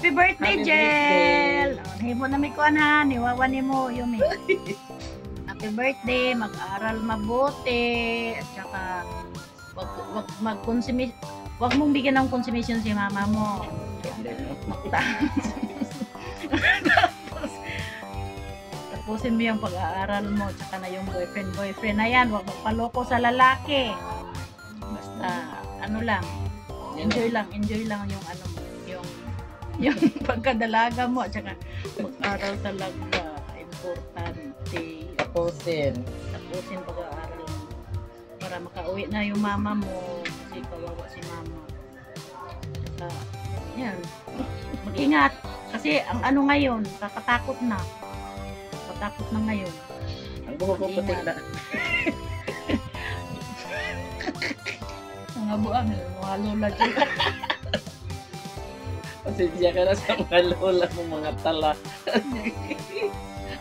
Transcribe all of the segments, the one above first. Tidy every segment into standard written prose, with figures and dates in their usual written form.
Happy birthday, Jel! Himo na may kuan ha, niwawan mo Yumi. Happy birthday, mag-aral mabuti, at saka wag mong bigyan ng consumption si mama mo. Tapusin mo yung pag-aaral mo, tsaka na yung boyfriend na yan, wag magpaloko sa lalaki. Basta, ano lang, enjoy lang yung ano mo, yung pagkadalaga mo, tsaka mag-aral talaga, importante. Tapusin pag-aaral mo, para makauwi na yung mama mo, kasi kawawa si mama. Tsaka, yan, mag-ingat, kasi ang ano ngayon, kakatakot na ngayon. Ang buhok ko puti na. Mga buang, mga lola dyan. Pasensya ka na sa mga lola mo, mga tala.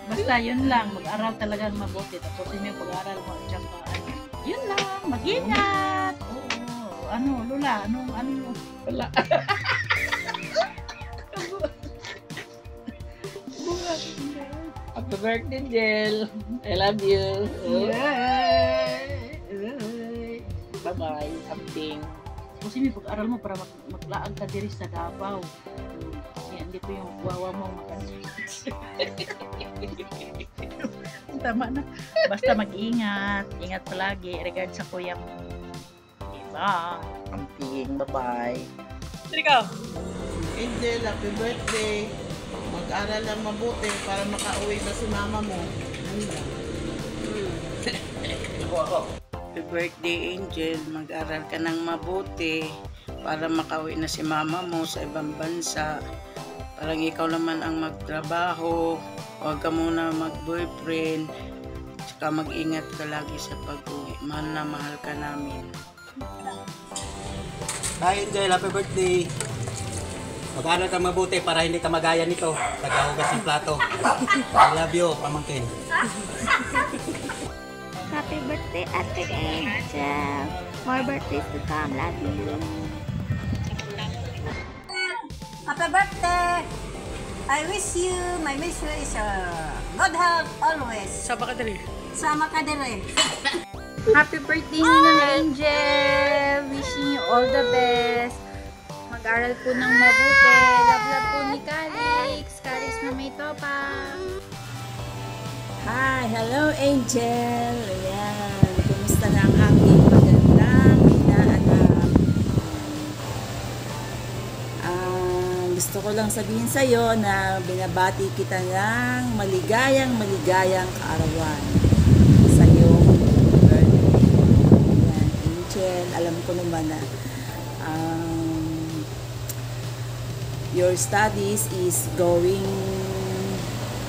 Basta yun lang, mag-aral talagang mabuti. Tapos yung pag-aral mo, tsaka ano, yun lang, mag-ingat. Oo, ano, lola, ano. Wala. Happy birthday, Jel. I love you. Bye-bye. Something. Kasi may pag-aral mo para maglaag ka diri sa Davao. Kasi andito yung wawa mo Tama na. Basta mag-ingat. Ingat palagi. Regard sa kuya mo. Diba? Something. Bye-bye. Sige ka. Angel, happy birthday. Mag-aral lang mabuti para makauwi na si mama mo. Happy birthday, Angel. Mag-aral ka ng mabuti para makauwi na si mama mo sa ibang bansa. Parang ikaw naman ang magtrabaho. Huwag ka muna mag-boyfriend. Tsaka mag-ingat ka lagi sa pag-uwi. Mahal na mahal ka namin. Hi Angel, happy birthday! Mag-aral ka mabuti para hindi ka magaya nito. Tagahugas ng plato. I love you, pamangkin. Happy birthday, Ate Angel. More birthdays to come. Love you. Happy birthday! I wish you, my wish you is good health always. Saba ka dali. Sama ka dire. Happy birthday, Ninang Angel! Wishing you all the best. Mag-aral po ng mabuti. Love po ni Calix. Calix na may topa. Hi! Hello, Angel! Ayan. Kumusta na ang aking magandang inaanak? Gusto ko lang sabihin sa'yo na binabati kita ng maligayang kaarawan sa iyong birthday. Ayan, Angel, alam ko naman na your studies is going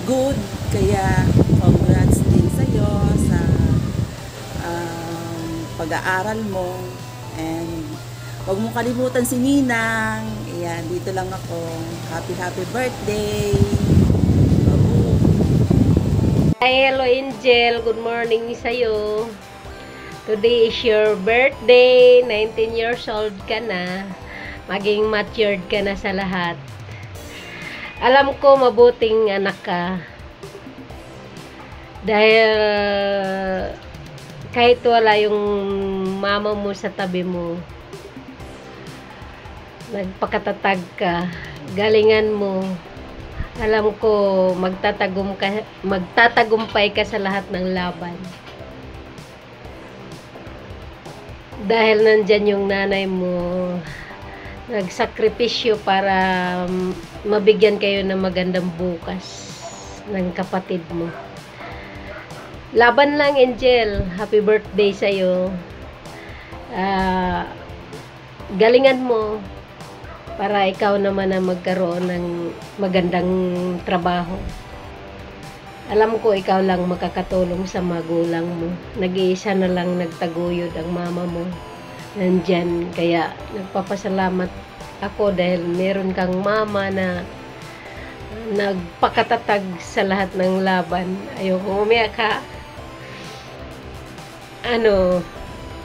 good, kaya congrats din sa'yo sa pag-aaral mo, and huwag mong kalimutan si Ninang. Ayan, dito lang ako. Happy birthday! Hi, hello Angel, good morning sa'yo. Today is your birthday, 19 years old ka na. Maging matured ka na sa lahat. Alam ko mabuting anak ka. Dahil kahit wala yung mama mo sa tabi mo, nagpakatatag ka, galingan mo. Alam ko magtatagumpay ka sa lahat ng laban. Dahil nandyan yung nanay mo, nagsakripisyo para mabigyan kayo ng magandang bukas ng kapatid mo. Laban lang, Angel. Happy birthday sa'yo. Galingan mo para ikaw naman na magkaroon ng magandang trabaho. Alam ko ikaw lang makakatulong sa magulang mo. Nag-iisa na lang nagtaguyod ang mama mo. Nandyan, kaya nagpapasalamat ako dahil meron kang mama na nagpakatatag sa lahat ng laban. Ayoko umiyak ha.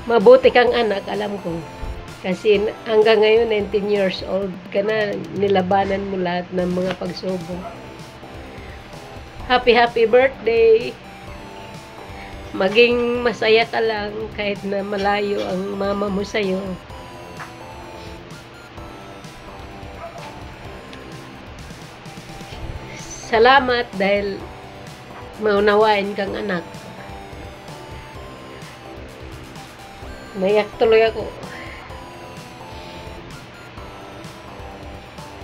Mabuti kang anak, alam ko. Kasi hanggang ngayon, 19 years old ka na, nilabanan mo lahat ng mga pagsubok. Happy birthday! Maging masaya ka lang kahit na malayo ang mama mo sa'yo. Salamat dahil maunawain kang anak. Naiyak tuloy ako.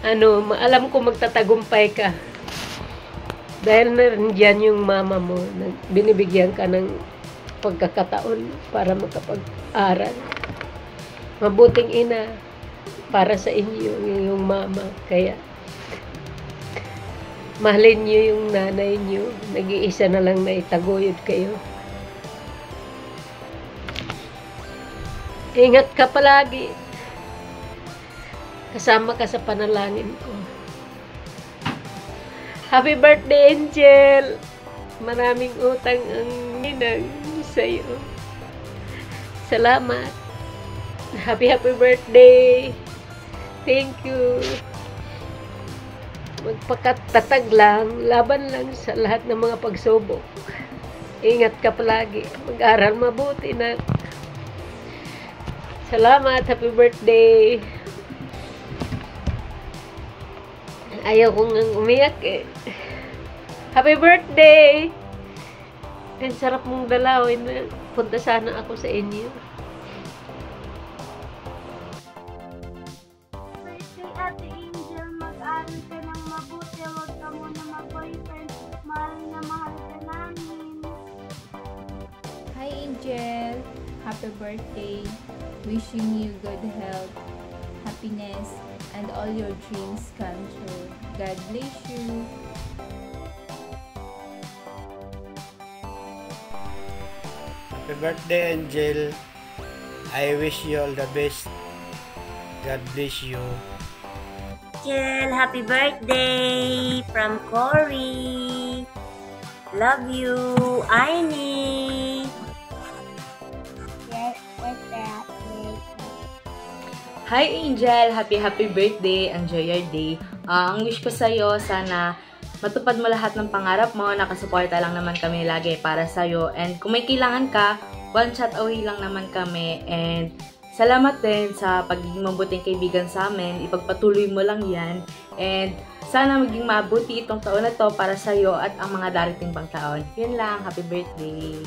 Alam ko magtatagumpay ka. Dahil nandiyan yung mama mo, binibigyan ka ng pagkakataon para makapag-aral. Mabuting ina para sa inyo, yung mama. Kaya, mahalin niyo yung nanay niyo. Nag-iisa na lang na itaguyod kayo. Ingat ka palagi. Kasama ka sa panalangin ko. Happy birthday, Angel! Maraming utang ang ninang sa'yo. Salamat. Happy birthday! Thank you. Magpakatatag lang, laban lang sa lahat ng mga pagsubok. Ingat ka palagi. Mag-aral mabuti na. Salamat. Happy birthday! Ayaw kong umiyak eh. Happy birthday! Ang sarap mong dalawin na punta sana ako sa inyo. Birthday, Ate Angel. Mag-aral ka ng mabuti. Huwag ka muna mag-boyfriend. Mahal ka namin. Hi Angel! Happy birthday! Wishing you good health, happiness, and all your dreams come true. God bless you. Happy birthday, Angel. I wish you all the best. God bless you. Angel, happy birthday from Cory. Love you, Aini. Hi Angel! Happy birthday! Enjoy your day. Ang wish ko sa'yo, sana matupad mo lahat ng pangarap mo. Nakasuporta lang naman kami lagi para sa'yo. And kung may kailangan ka, one chat away lang naman kami. And salamat din sa pagiging mabuting kaibigan sa amin. Ipagpatuloy mo lang yan. And sana maging mabuti itong taon na to para sa'yo at ang mga darating pang taon. Yun lang. Happy birthday!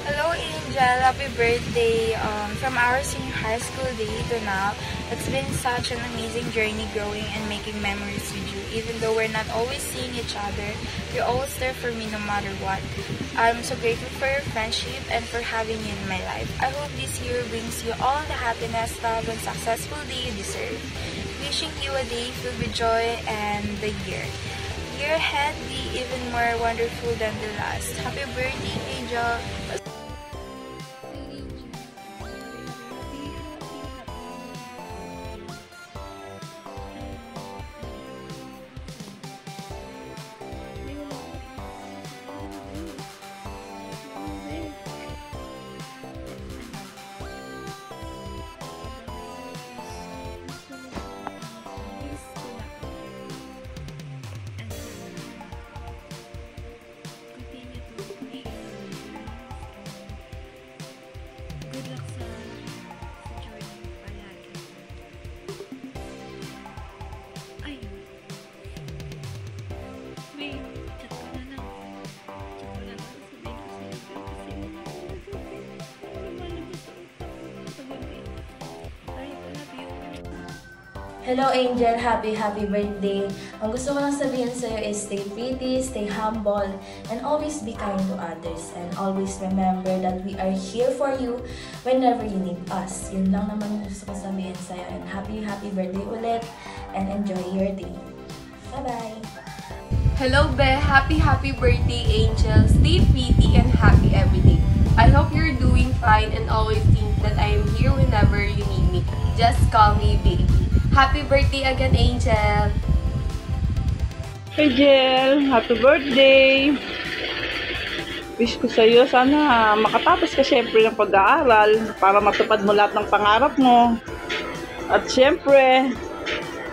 Hello Angel, happy birthday from our senior high school day to now. It's been such an amazing journey growing and making memories with you. Even though we're not always seeing each other, you're always there for me no matter what. I'm so grateful for your friendship and for having you in my life. I hope this year brings you all the happiness, love, and successful day you deserve. Wishing you a day filled with joy and the year ahead be even more wonderful than the last. Happy birthday, Angel! Hello Angel, happy birthday. Ang gusto ko lang sabihin sa'yo is stay pretty, stay humble, and always be kind to others. And always remember that we are here for you whenever you need us. Yun lang naman yung gusto ko sabihin sa'yo. And happy birthday ulit, and enjoy your day. Bye-bye! Hello Be, happy birthday Angel. Stay pretty and happy every day. I hope you're doing fine and always think that I am here whenever you need me. Just call me baby. Happy birthday again, Angel! Hey Jill, happy birthday! Wish ko sa iyo, sana makatapos ka syempre ng pag-aaral para matupad mo lahat ng pangarap mo. At syempre,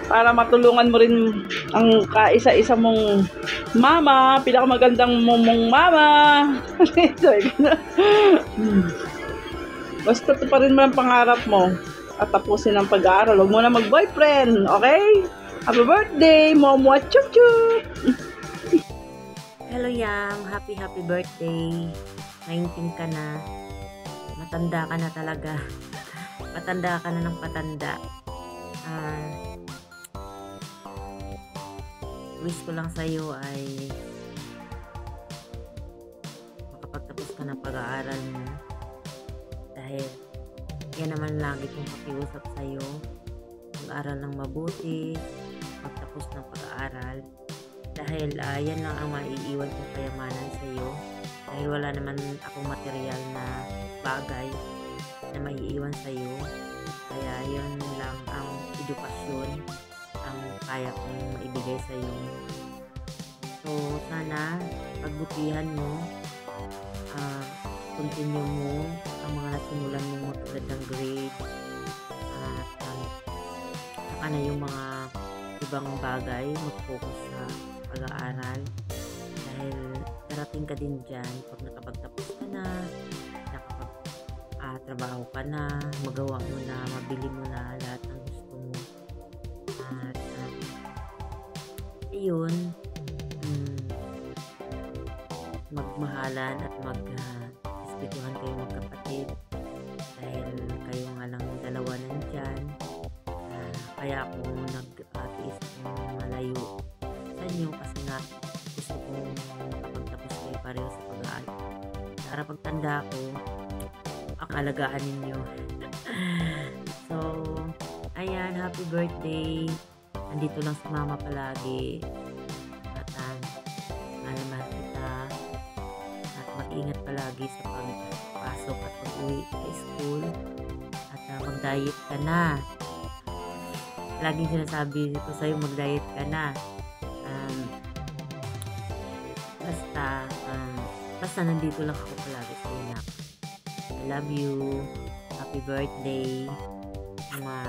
para matulungan mo rin ang kaisa-isa mong mama, pinakamagandang mong mama. Basta tuparin mo ang pangarap mo at tapusin ang pag-aaral. Huwag mo na mag-boyfriend, okay? Happy birthday, Momo at Chup Chup! Hello Yang, happy birthday. 19 ka na. Matanda ka na talaga. Patanda ka na ng patanda. Wish ko lang sa'yo ay makapagtapos ka ng pag-aaral mo. Dahil yan naman lagi kong pakiusap sa'yo. Mag-aaral ng mabuti, magtapos ng pag-aaral. Dahil yan lang ang maiiwan kong kayamanan sa iyo. Dahil wala naman akong material na bagay na maiiwan sa iyo. Kaya yun lang ang edukasyon ang kaya kong maibigay sa iyo. So sana pagbutihan mo, continue mo ang mga nasimulan mo tulad ng grade at saka na yung mga ibang bagay, mag-focus sa pag-aaral dahil darating ka din dyan pag nakapagtapos ka na, nakapag-trabaho ka na, magawa mo na, mabili mo na lahat ng gusto mo at yun, magmahalan at mag-respetuhan kayo magkapatid dahil kayo nga lang dalawa nandyan. Kaya ako nag-tiis kong malayo sa inyo kasi nga gusto kong makapagtapos kayo pareho sa pag-aaral. Para pagtanda ko, ang alagaan ninyo. So, ayan, happy birthday. Nandito lang si mama palagi. At mahal kita. At mag-ingat palagi sa pagpasok at pag-uwi sa school. At mag-diet ka na. Laging sinasabi ko sa'yo, mag-diet ka na. Basta nandito lang ako palagi sa inak. I love you. Happy birthday. Mga